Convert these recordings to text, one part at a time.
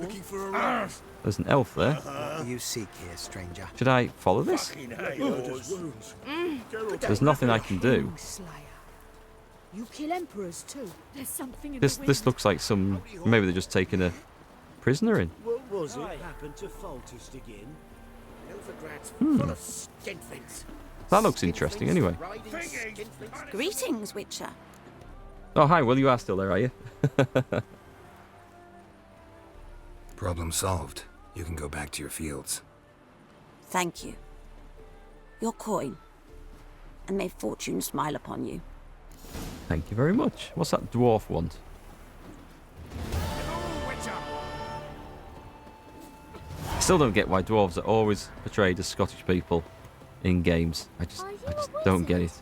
Looking for a rise. There's an elf there. What do you seek here, stranger? Should I follow this? Fucking hate yours. There's nothing I can do. Slayer. You kill emperors too. There's something in This looks like some... Maybe they're just taking a prisoner in. What was it happened to Faltus again? Novigrad's full of skinflints. That looks interesting anyway. Greetings, Witcher. Oh, hi, Will. You are still there, are you? Problem solved. You can go back to your fields. Thank you. Your coin. And may fortune smile upon you. Thank you very much. What's that dwarf want? I still don't get why dwarves are always portrayed as Scottish people in games. I just don't get it.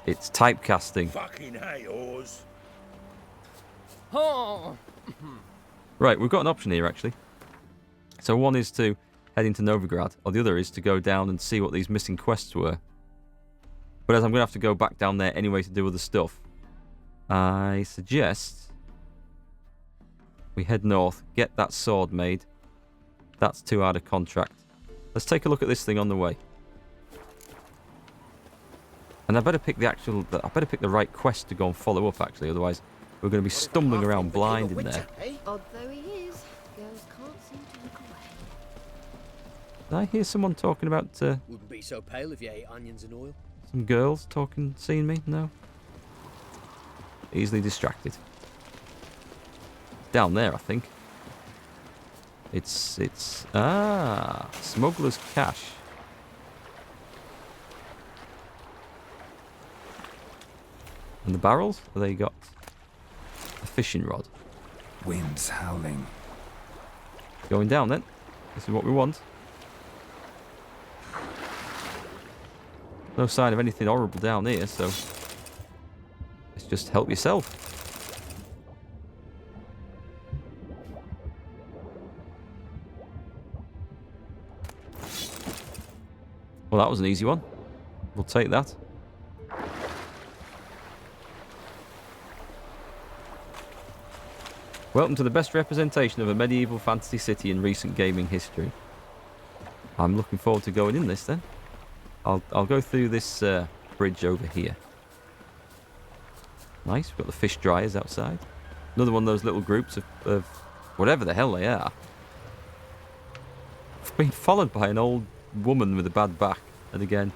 It's typecasting. Fucking hate yours. Right, we've got an option here actually. So one is to head into Novigrad, or the other is to go down and see what these missing quests were. But as I'm going to have to go back down there anyway to do other stuff, I suggest we head north, get that sword made. That's too hard a contract. Let's take a look at this thing on the way. And I better pick the right quest to go and follow up actually, otherwise we're going to be stumbling around blind in there. Odd though he is, girls can't seem to look away. Did I hear someone talking about Wouldn't be so pale if you ate onions and oil. some girls talking, seeing me? No? Easily distracted. Down there, I think. It's smuggler's cache. And the barrels? They got a fishing rod. Wind's howling. Going down then. This is what we want. No sign of anything horrible down here, so let's just help yourself. Well, that was an easy one. We'll take that. Welcome to the best representation of a medieval fantasy city in recent gaming history. I'm looking forward to going in this then. I'll go through this bridge over here. Nice, we've got the fish dryers outside. Another one of those little groups of whatever the hell they are. I've been followed by an old woman with a bad back. And again,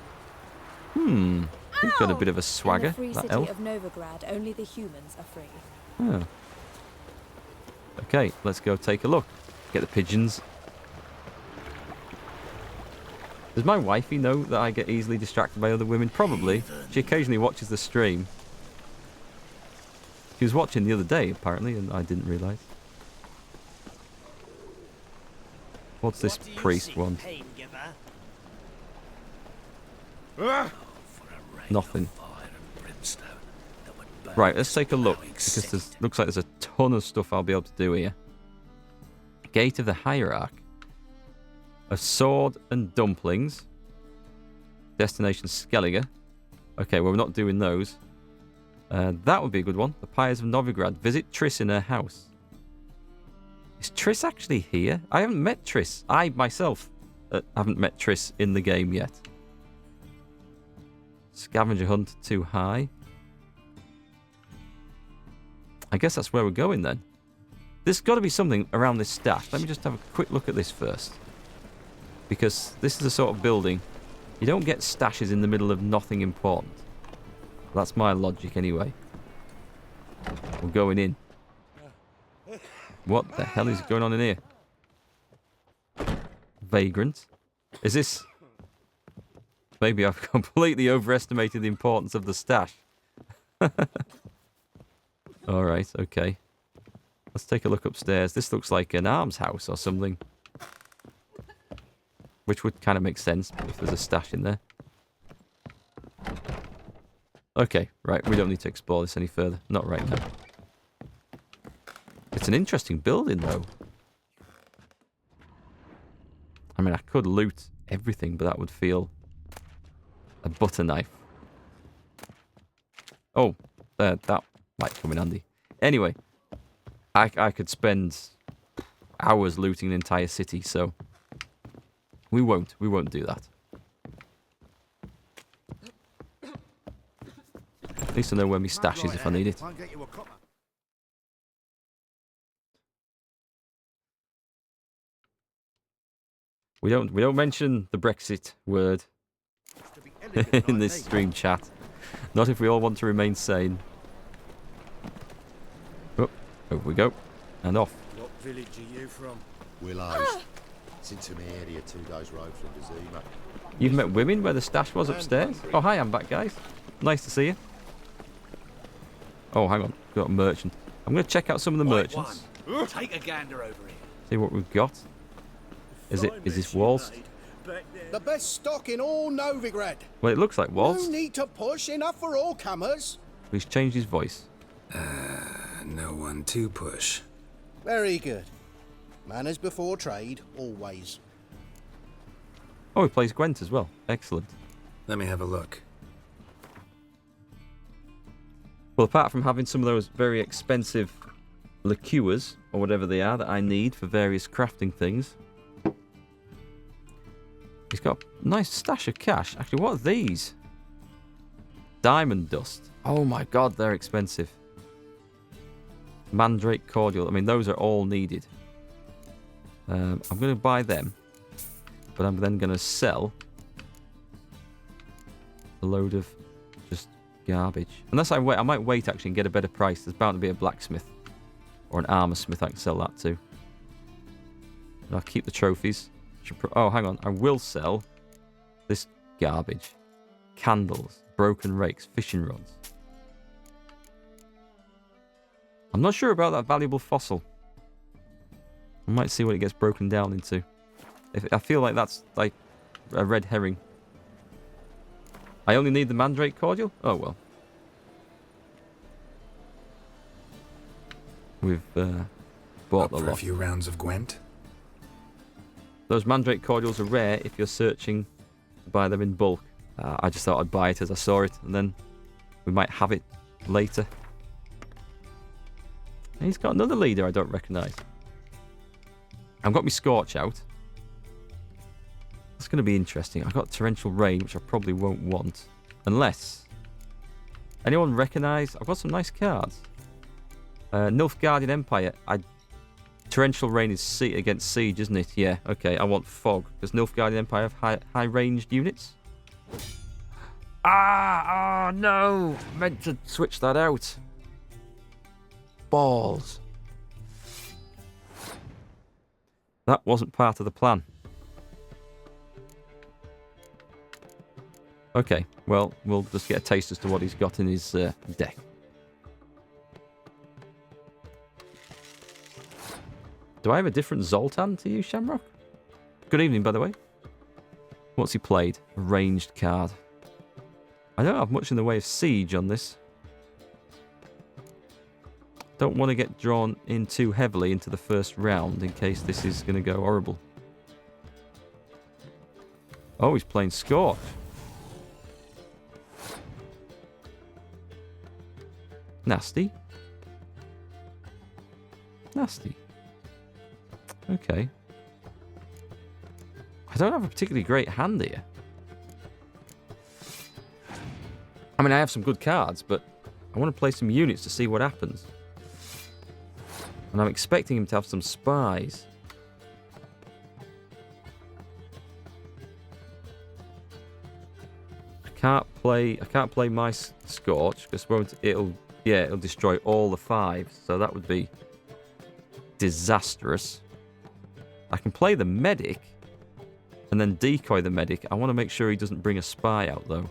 he's got a bit of a swagger, In the free that city elf. of Novigrad, only the humans are free. Oh. Okay, let's go take a look. Get the pigeons. Does my wifey know that I get easily distracted by other women? Probably. She occasionally watches the stream. She was watching the other day, apparently, and I didn't realise. What's this priest want? Nothing. Right, let's take a look, because there looks like there's a ton of stuff I'll be able to do here. Gate of the Hierarch. A sword and dumplings. Destination Skellige. Okay, well, we're not doing those. That would be a good one. The Pyres of Novigrad. Visit Triss in her house. Is Triss actually here? I haven't met Triss. I, myself, haven't met Triss in the game yet. Scavenger hunt too high. I guess that's where we're going then. There's got to be something around this stash. Let me just have a quick look at this first. Because this is the sort of building, you don't get stashes in the middle of nothing important. That's my logic anyway. We're going in. What the hell is going on in here? Vagrant. Is this... Maybe I've completely overestimated the importance of the stash. Alright, okay. Let's take a look upstairs. This looks like an arms house or something. Which would kind of make sense if there's a stash in there. Okay, right. We don't need to explore this any further. Not right now. It's an interesting building, though. I mean, I could loot everything, but that would feel... a butter knife. Oh, that might come in handy. Anyway, I could spend hours looting an entire city, so we won't do that. At least I know where my stash is if I need it. I'll get you a copper. We don't mention the Brexit word To be elegant in like this me. stream chat. Not if we all want to remain sane. Oh, over we go. And off. What village are you from? Willows. It's into my area 2 days road from Dazima. You've met women where the stash was upstairs? Oh, hi, I'm back, guys. Nice to see you. Oh, hang on. We've got a merchant. I'm going to check out some of the merchants. Take a gander over here. See what we've got. Is this waltzed? The best stock in all Novigrad. Well, it looks like No waltzed. need to push, enough for all comers. He's changed his voice. No one to push. Very good. Manners before trade, always. Oh, he plays Gwent as well. Excellent. Let me have a look. Well, apart from having some of those very expensive liqueurs, or whatever they are, that I need for various crafting things, he's got a nice stash of cash. Actually, what are these? Diamond dust. Oh my god, they're expensive. Mandrake cordial. I mean, those are all needed. I'm going to buy them, but I'm then going to sell a load of just garbage. Unless I wait, I might wait actually and get a better price. There's bound to be a blacksmith or an armor smith I can sell that to. And I'll keep the trophies. Oh, hang on. I will sell this garbage. Candles, broken rakes, fishing rods. I'm not sure about that valuable fossil. I might see what it gets broken down into. I feel like that's like a red herring. I only need the mandrake cordial? Oh well. We've bought Up the for a lot. few rounds of Gwent? Those mandrake cordials are rare if you're searching to buy them in bulk. I just thought I'd buy it as I saw it, and then we might have it later. And he's got another leader I don't recognise. I've got my Scorch out. That's going to be interesting. I've got Torrential Rain, which I probably won't want. Unless... Anyone recognise? I've got some nice cards. Nilfgaardian Empire. Torrential Rain is against Siege, isn't it? Yeah, okay. I want Fog. Does Nilfgaardian Empire have high-ranged units? Oh no! Meant to switch that out. Balls. That wasn't part of the plan. Okay, well, we'll just get a taste as to what he's got in his deck. Do I have a different Zoltan to you, Shamrock? Good evening, by the way. What's he played? A ranged card. I don't have much in the way of siege on this. Don't want to get drawn in too heavily into the first round in case this is going to go horrible. Oh, he's playing Scorch. Nasty. Nasty. Okay. I don't have a particularly great hand here. I mean, I have some good cards, but I want to play some units to see what happens. And I'm expecting him to have some spies. I can't play my Scorch because it'll destroy all the 5. So that would be disastrous. I can play the medic and then decoy the medic. I want to make sure he doesn't bring a spy out though.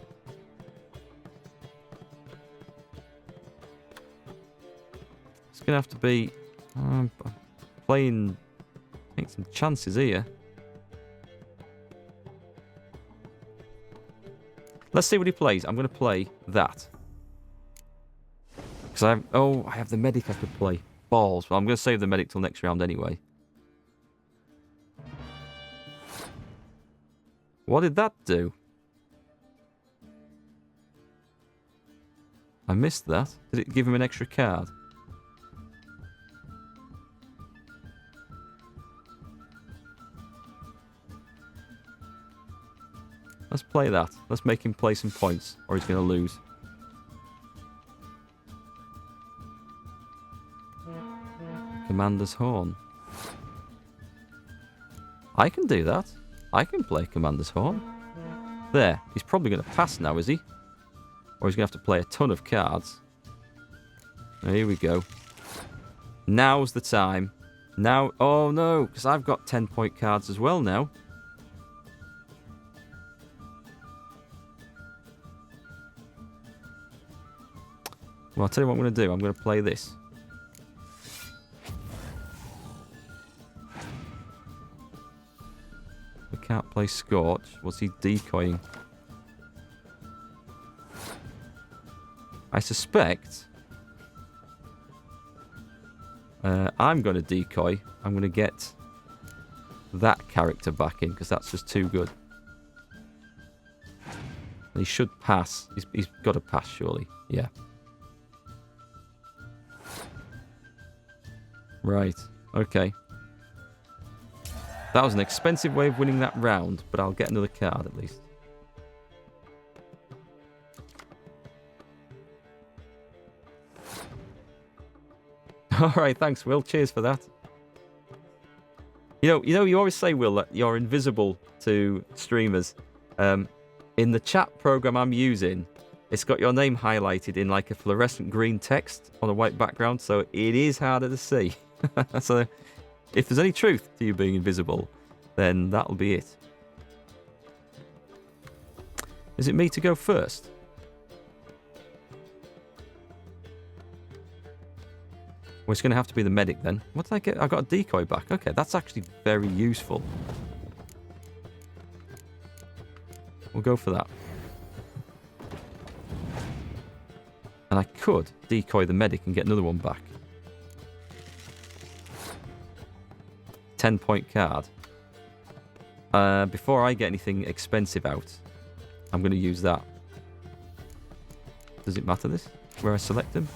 It's gonna have to be playing. Take some chances here. Let's see what he plays. I'm going to play that. Because I have the medic I could play. Balls. Well, I'm going to save the medic till next round anyway. What did that do? I missed that. Did it give him an extra card? Let's play that. Let's make him play some points, or he's going to lose. Commander's Horn. I can do that. I can play Commander's Horn. There. He's probably going to pass now, is he? Or he's going to have to play a ton of cards. Here we go. Now's the time. Now... Oh, no. Because I've got 10-point cards as well now. Well, I'll tell you what I'm going to do. I'm going to play this. We can't play Scorch. What's he decoying? I suspect... I'm going to decoy. I'm going to get that character back in, because that's just too good. He should pass. He's got to pass, surely. Yeah. Right. Okay. That was an expensive way of winning that round, but I'll get another card at least. Alright, thanks, Will. Cheers for that. You know, you always say, Will, that you're invisible to streamers. In the chat program I'm using, it's got your name highlighted in like a fluorescent green text on a white background, so it is harder to see. So, if there's any truth to you being invisible, then that'll be it. Is it me to go first? Well, it's going to have to be the medic then. What did I get? I got a decoy back. Okay, that's actually very useful. We'll go for that. And I could decoy the medic and get another one back. 10-point card. Before I get anything expensive out, I'm going to use that. Does it matter this? Where I select them?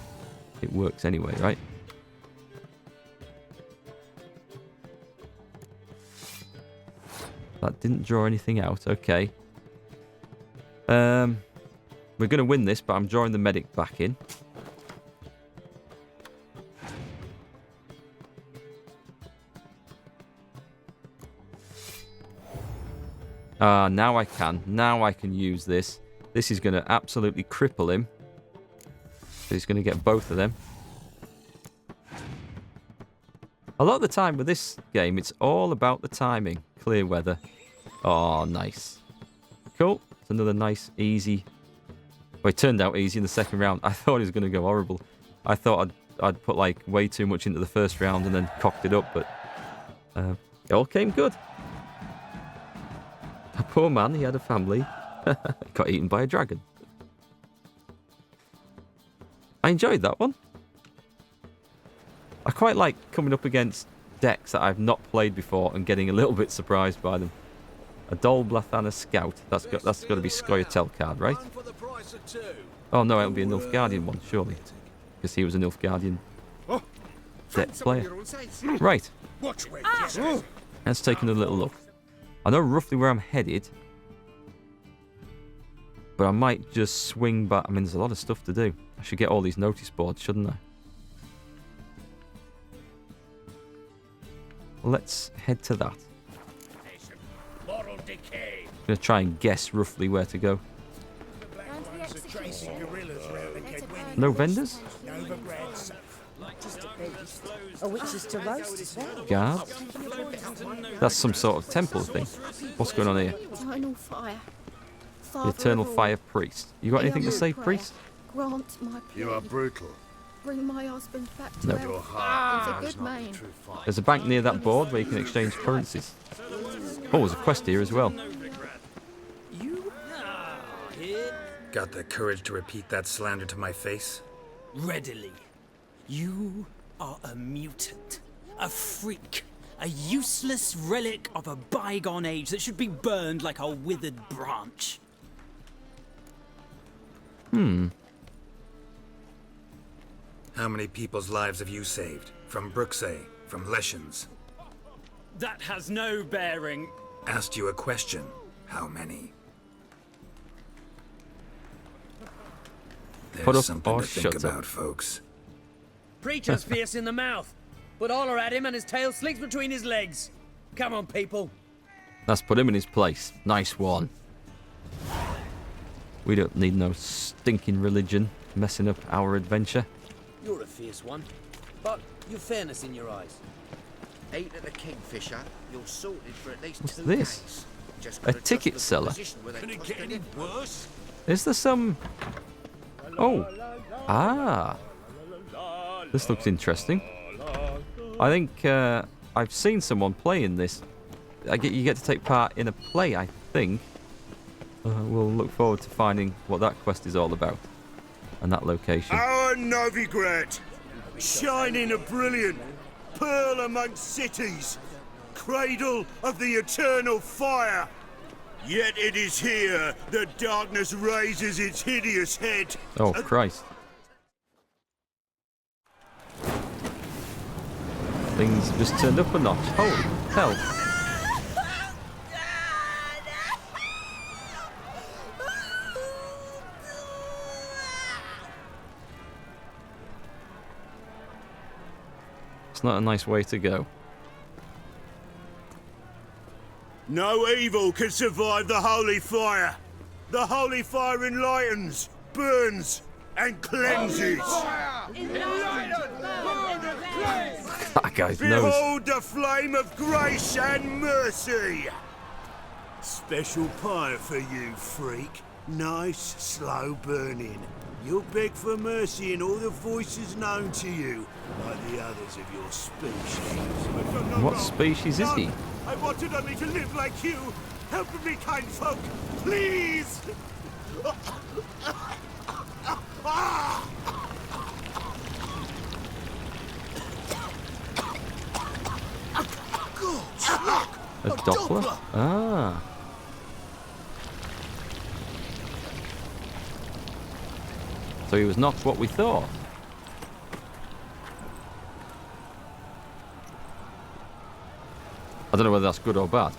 It works anyway, right? That didn't draw anything out. Okay. We're going to win this, but I'm drawing the medic back in. Now I can. Now I can use this. This is going to absolutely cripple him. So he's going to get both of them. A lot of the time with this game, it's all about the timing. Clear weather. Oh, nice. Cool. It's another nice, easy... Well, it turned out easy in the second round. I thought it was going to go horrible. I thought I'd put like way too much into the first round and then cocked it up, but it all came good. A poor man, he had a family. Got eaten by a dragon. I enjoyed that one. I quite like coming up against decks that I've not played before and getting a little bit surprised by them. A Dolblathana Scout. That's got to be Scoia'tael card, right? Oh no, it'll be a Nilfgaardian one, surely. Because he was a Nilfgaardian deck player. Right. Let's take another little look. I know roughly where I'm headed. But I might just swing back. I mean, there's a lot of stuff to do. I should get all these notice boards, shouldn't I? Let's head to that. I'm going to try and guess roughly where to go. No vendors? A witch's to roast as well. Guards? That's some sort of temple thing. What's going on here? Eternal fire. The Eternal Fire Priest. You got anything to say, priest? Grant my plea. You are brutal. Bring my husband back to No. Your health. heart He's is a good not man. the true fight. There's a bank near that board where you can exchange currencies. Oh, there's a quest here as well. Got the courage to repeat that slander to my face? Readily. You are a mutant. A freak. A useless relic of a bygone age that should be burned like a withered branch. How many people's lives have you saved? From Bruxay? From Leshens? That has no bearing. Asked you a question. How many? Put There's up something or to think shut up. about, folks. Preacher's fierce in the mouth, but holler at him and his tail slinks between his legs. Come on, people. Let's put him in his place. Nice one. We don't need no stinking religion messing up our adventure. You're a fierce one, but you've fairness in your eyes. Eight at the Kingfisher, you're sorted for at least What's 2 this? days. Just A gotta ticket trust the seller? position where they Can it cost get a any living. worse? Is there some... Oh. Ah. This looks interesting. I think I've seen someone playing this. You get to take part in a play, I think. We'll look forward to finding what that quest is all about. And that location. Our Novigrad, shining a brilliant pearl amongst cities, cradle of the eternal fire. Yet it is here that darkness raises its hideous head. Oh, Christ. Things have just turned up a notch. Holy hell. It's not a nice way to go. No evil can survive the holy fire. The holy fire enlightens, burns, and cleanses. That guy's nose. Behold the flame of grace and mercy. Special pie for you, freak. Nice, slow burning. You'll beg for mercy in all the voices known to you, like the others of your species. What species is he? I wanted only to live like you. Help me, kind folk, please. A Doppler? Ah. So he was not what we thought. I don't know whether that's good or bad.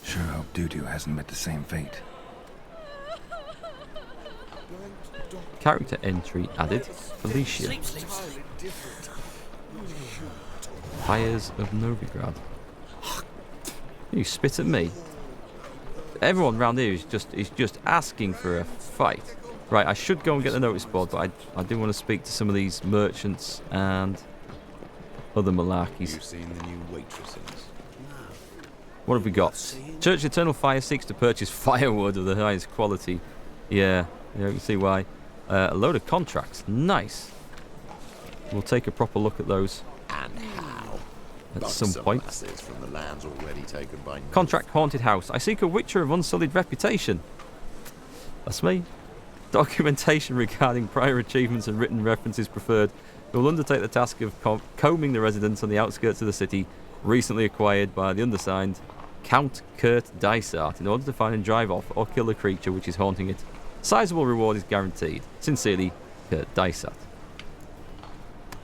Sure hope Dudu hasn't met the same fate. Character entry added. Felicia. Sleep, sleep, sleep. Fires of Novigrad. You spit at me. Everyone around here is just asking for a fight. Right, I should go and get the notice board, but I do want to speak to some of these merchants and other malarkeys. You've seen the new waitresses. What have we got? Church Eternal Fire seeks to purchase firewood of the highest quality. Yeah, you can see why. A load of contracts. Nice. We'll take a proper look at those And how? at Like some point. lasses from the lands already taken by Contract Haunted House. I seek a witcher of unsullied reputation. That's me. Documentation regarding prior achievements and written references preferred. Who will undertake the task of combing the residents on the outskirts of the city, recently acquired by the undersigned Count Kurt Dysart, in order to find and drive off or kill the creature which is haunting it. Sizable reward is guaranteed. Sincerely, Kurt Dysart.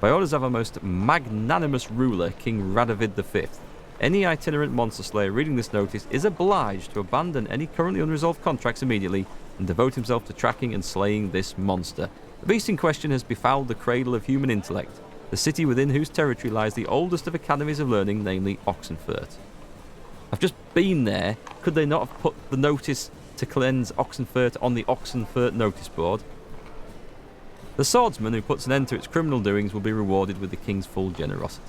By orders of our most magnanimous ruler, King Radovid V, any itinerant monster slayer reading this notice is obliged to abandon any currently unresolved contracts immediately and devote himself to tracking and slaying this monster. The beast in question has befouled the cradle of human intellect, the city within whose territory lies the oldest of academies of learning, namely Oxenfurt. I've just been there. Could they not have put the notice to cleanse Oxenfurt on the Oxenfurt notice board? The swordsman who puts an end to its criminal doings will be rewarded with the king's full generosity.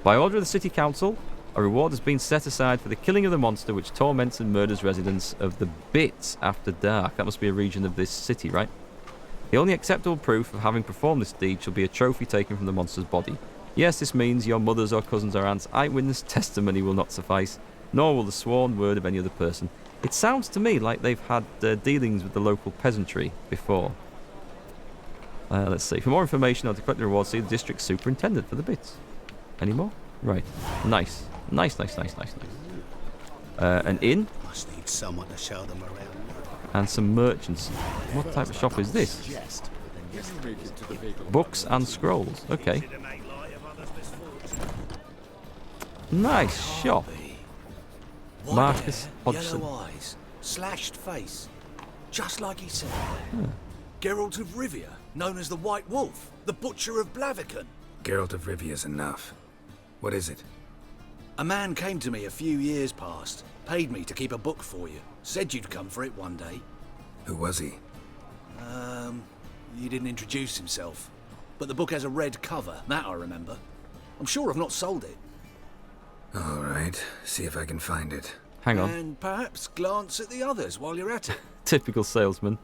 By order of the city council, a reward has been set aside for the killing of the monster which torments and murders residents of the Bits after dark. That must be a region of this city, right? The only acceptable proof of having performed this deed shall be a trophy taken from the monster's body. Yes, this means your mother's or cousin's or aunt's eyewitness testimony will not suffice, nor will the sworn word of any other person. It sounds to me like they've had dealings with the local peasantry before. Let's see. For more information or to collect the reward, see the district superintendent for the bits. Any more? Right. Nice. Nice. An inn. Must need someone to show them around. And some merchants. What type of shop is this? Books and scrolls. Okay. Nice shot. White Marcus hair, Hodgson. yellow eyes, slashed face. Just like he said. Geralt of Rivia, known as the White Wolf, the Butcher of Blaviken. Geralt of Rivia's enough. What is it? A man came to me a few years past, paid me to keep a book for you, said you'd come for it one day. Who was he? He didn't introduce himself. But the book has a red cover, that I remember. I'm sure I've not sold it. All right, see if I can find it. Hang on. And perhaps glance at the others while you're at it. Typical salesman.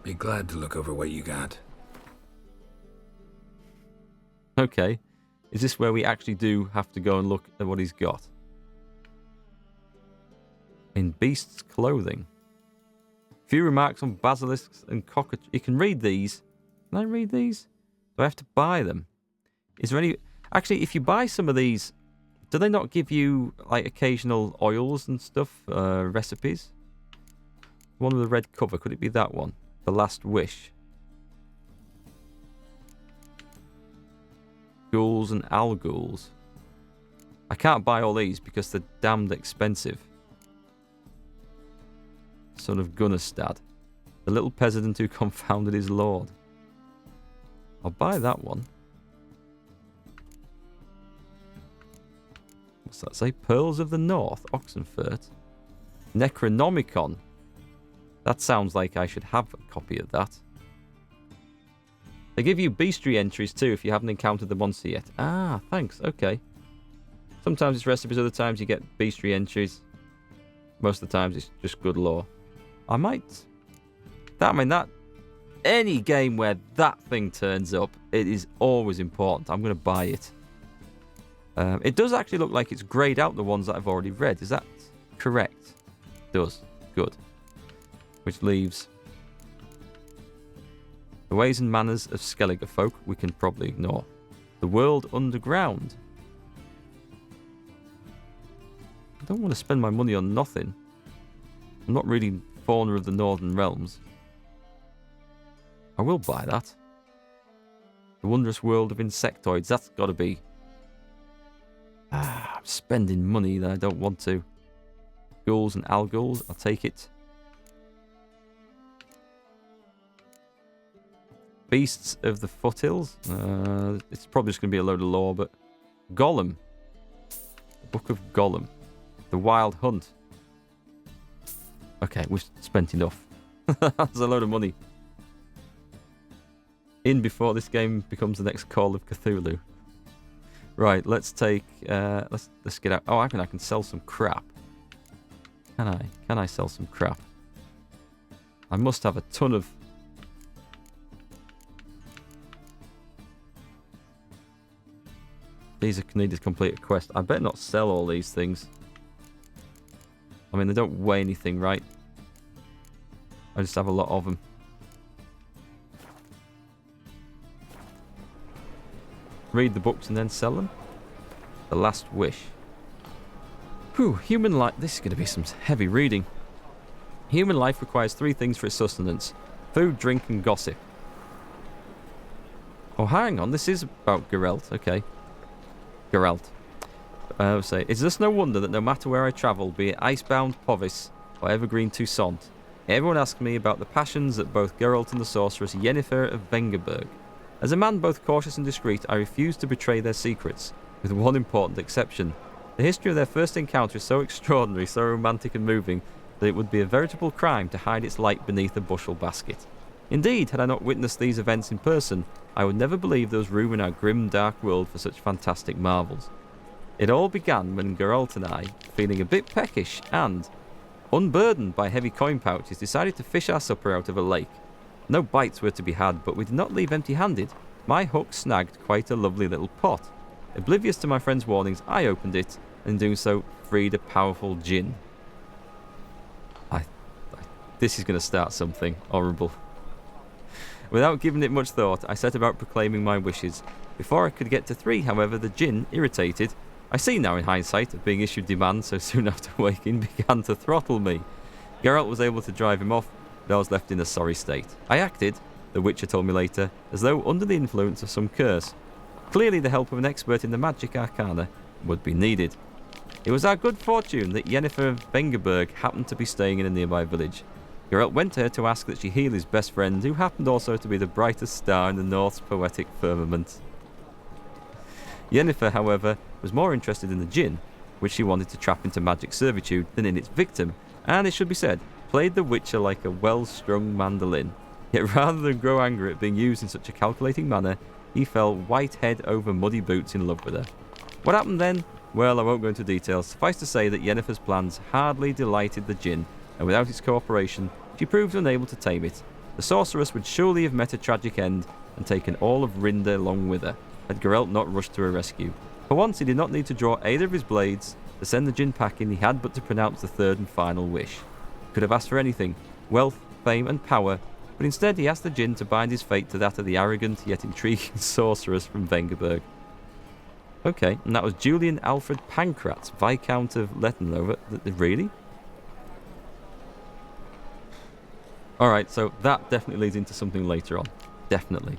Be glad to look over what you got. Okay. Is this where we actually do have to go and look at what he's got? In Beast's clothing. Few remarks on basilisks and cockatoos. You can read these. Can I read these? Do I have to buy them? Is there any... Actually, if you buy some of these, do they not give you, like, occasional oils and stuff? Recipes? One with a red cover. Could it be that one? The Last Wish. Ghouls and Alguls. I can't buy all these because they're damned expensive. Son of Gunnarstad. The little peasant who confounded his lord. I'll buy that one. What's that say? Pearls of the North, Oxenfurt. Necronomicon. That sounds like I should have a copy of that. They give you bestiary entries too if you haven't encountered the monster yet. Ah, thanks. Okay. Sometimes it's recipes, other times you get bestiary entries. Most of the times it's just good lore. I might... that any game where that thing turns up, it is always important. I'm going to buy it. It does actually look like it's greyed out the ones that I've already read. Is that correct? It does. Good. Which leaves... the ways and manners of Skellige folk we can probably ignore. The world underground. I don't want to spend my money on nothing. I'm not really fauna of the Northern Realms. I will buy that. The wondrous world of insectoids. That's got to be... I'm spending money that I don't want to. Ghouls and Alguls. I'll take it. Beasts of the Foothills. It's probably just going to be a load of lore, but... Gollum. The Book of Gollum. The Wild Hunt. Okay, we've spent enough. That's a load of money. In before this game becomes the next Call of Cthulhu. Right, let's take... let's get out... Oh, I can sell some crap. Can I? Can I sell some crap? I must have a ton of... These are needed to complete a quest. I better not sell all these things. I mean, they don't weigh anything, right? I just have a lot of them. Read the books and then sell them. The Last Wish. Whew, human life... This is going to be some heavy reading. Human life requires 3 things for its sustenance. Food, drink, and gossip. Oh, hang on. This is about Geralt. Okay. Geralt. Say, it's just no wonder that no matter where I travel, be it Icebound Povis or Evergreen Toussaint, everyone asks me about the passions that both Geralt and the sorceress Yennefer of Vengerberg. As a man both cautious and discreet, I refuse to betray their secrets, with one important exception. The history of their first encounter is so extraordinary, so romantic and moving, that it would be a veritable crime to hide its light beneath a bushel basket. Indeed, had I not witnessed these events in person, I would never believe there was room in our grim, dark world for such fantastic marvels. It all began when Geralt and I, feeling a bit peckish and, unburdened by heavy coin pouches, decided to fish our supper out of a lake. No bites were to be had, but we did not leave empty-handed. My hook snagged quite a lovely little pot. Oblivious to my friend's warnings, I opened it, and in doing so, freed a powerful djinn. This is going to start something horrible. Without giving it much thought, I set about proclaiming my wishes. Before I could get to 3, however, the djinn, irritated, I see now in hindsight, of being issued demands so soon after waking, began to throttle me. Geralt was able to drive him off, but I was left in a sorry state. I acted, the Witcher told me later, as though under the influence of some curse. Clearly the help of an expert in the magic arcana would be needed. It was our good fortune that Yennefer of Vengerberg happened to be staying in a nearby village. Geralt went to her to ask that she heal his best friend, who happened also to be the brightest star in the North's poetic firmament. Yennefer, however, was more interested in the djinn, which she wanted to trap into magic servitude, than in its victim, and, it should be said, played the Witcher like a well-strung mandolin. Yet rather than grow angry at being used in such a calculating manner, he fell white head over muddy boots in love with her. What happened then? Well, I won't go into details. Suffice to say that Yennefer's plans hardly delighted the djinn, and without its cooperation, she proved unable to tame it. The sorceress would surely have met a tragic end and taken all of Rinde along with her, had Geralt not rushed to her rescue. For once, he did not need to draw either of his blades to send the djinn packing. He had but to pronounce the third and final wish. He could have asked for anything, wealth, fame, and power, but instead he asked the djinn to bind his fate to that of the arrogant yet intriguing sorceress from Vengerberg. Okay, and that was Julian Alfred Pancratz, Viscount of Lettenlover. Really? Alright, so that definitely leads into something later on. Definitely.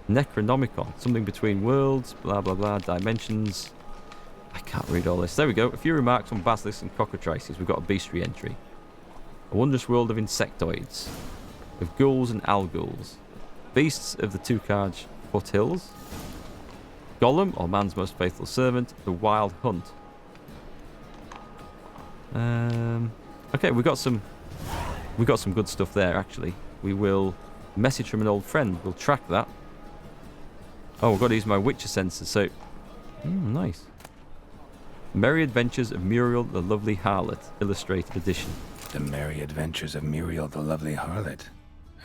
Necronomicon, something between worlds, blah blah blah, dimensions. I can't read all this. There we go. A few remarks on basilisks and cockatrices. We've got a bestiary entry. A wondrous world of insectoids, of ghouls and alguls, beasts of the Tukaj foothills, Gollum, or man's most faithful servant, the wild hunt. Okay, we got some good stuff there. Actually, we will message from an old friend. We'll track that. Oh, I've got to use my Witcher sensors. So, nice. Merry Adventures of Muriel the Lovely Harlot, illustrated edition. The Merry Adventures of Muriel the Lovely Harlot,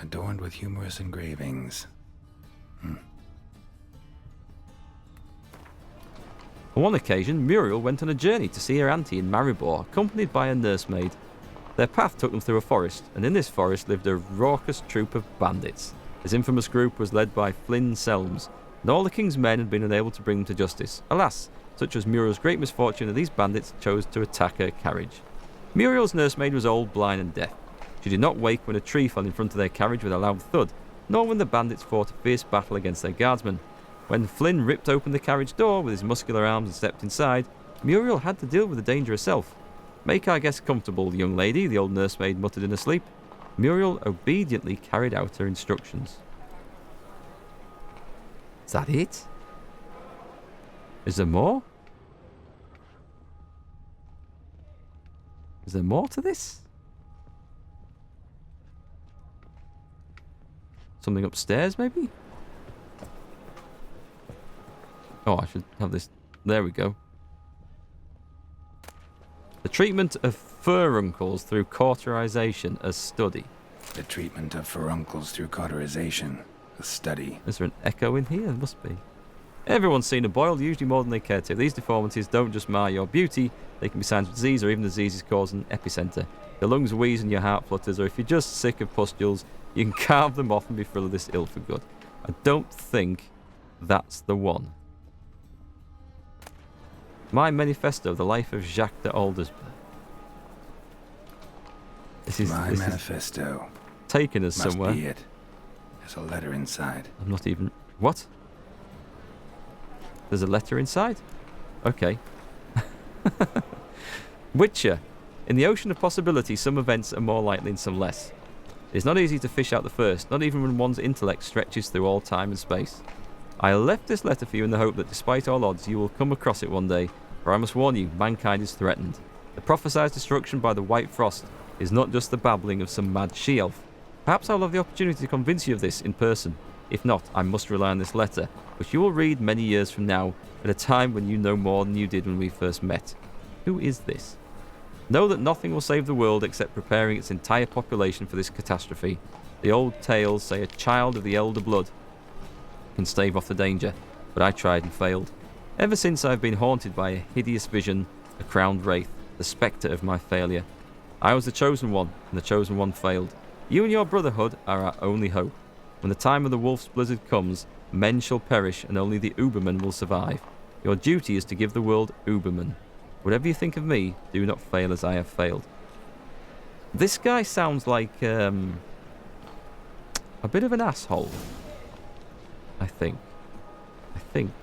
adorned with humorous engravings. On one occasion, Muriel went on a journey to see her auntie in Maribor, accompanied by a nursemaid. Their path took them through a forest, and in this forest lived a raucous troop of bandits. This infamous group was led by Flynn Selms, and all the king's men had been unable to bring them to justice. Alas, such was Muriel's great misfortune that these bandits chose to attack her carriage. Muriel's nursemaid was old, blind, and deaf. She did not wake when a tree fell in front of their carriage with a loud thud, nor when the bandits fought a fierce battle against their guardsmen. When Flynn ripped open the carriage door with his muscular arms and stepped inside, Muriel had to deal with the danger herself. "Make our guest comfortable, young lady," the old nursemaid muttered in her sleep. Muriel obediently carried out her instructions. Is that it? Is there more? Is there more to this? Something upstairs, maybe? Oh, I should have this. There we go. The treatment of furuncles through cauterization as study. The treatment of furuncles through cauterization, a study. Is there an echo in here? There must be. Everyone's seen a boil, usually more than they care to. These deformities don't just mar your beauty, they can be signs of disease or even diseases cause an epicenter. Your lungs wheeze and your heart flutters, or if you're just sick of pustules, you can carve them off and be full of this ill for good. I don't think that's the one. My manifesto, the life of Jacques de Aldersberg. This manifesto. Taken us Must somewhere. Be it. There's a letter inside. I'm not even... What? There's a letter inside? Okay. Witcher. In the ocean of possibility, some events are more likely and some less. It's not easy to fish out the first, not even when one's intellect stretches through all time and space. I left this letter for you in the hope that despite all odds, you will come across it one day, for I must warn you, mankind is threatened. The prophesied destruction by the White Frost is not just the babbling of some mad she-elf. Perhaps I'll have the opportunity to convince you of this in person. If not, I must rely on this letter, which you will read many years from now, at a time when you know more than you did when we first met. Who is this? Know that nothing will save the world except preparing its entire population for this catastrophe. The old tales say a child of the elder blood can stave off the danger, but I tried and failed. Ever since I've been haunted by a hideous vision, a crowned wraith, the spectre of my failure. I was the chosen one, and the chosen one failed. You and your brotherhood are our only hope. When the time of the wolf's blizzard comes, men shall perish and only the Ubermen will survive. Your duty is to give the world Ubermen. Whatever you think of me, do not fail as I have failed. This guy sounds like a bit of an asshole, I think. I think.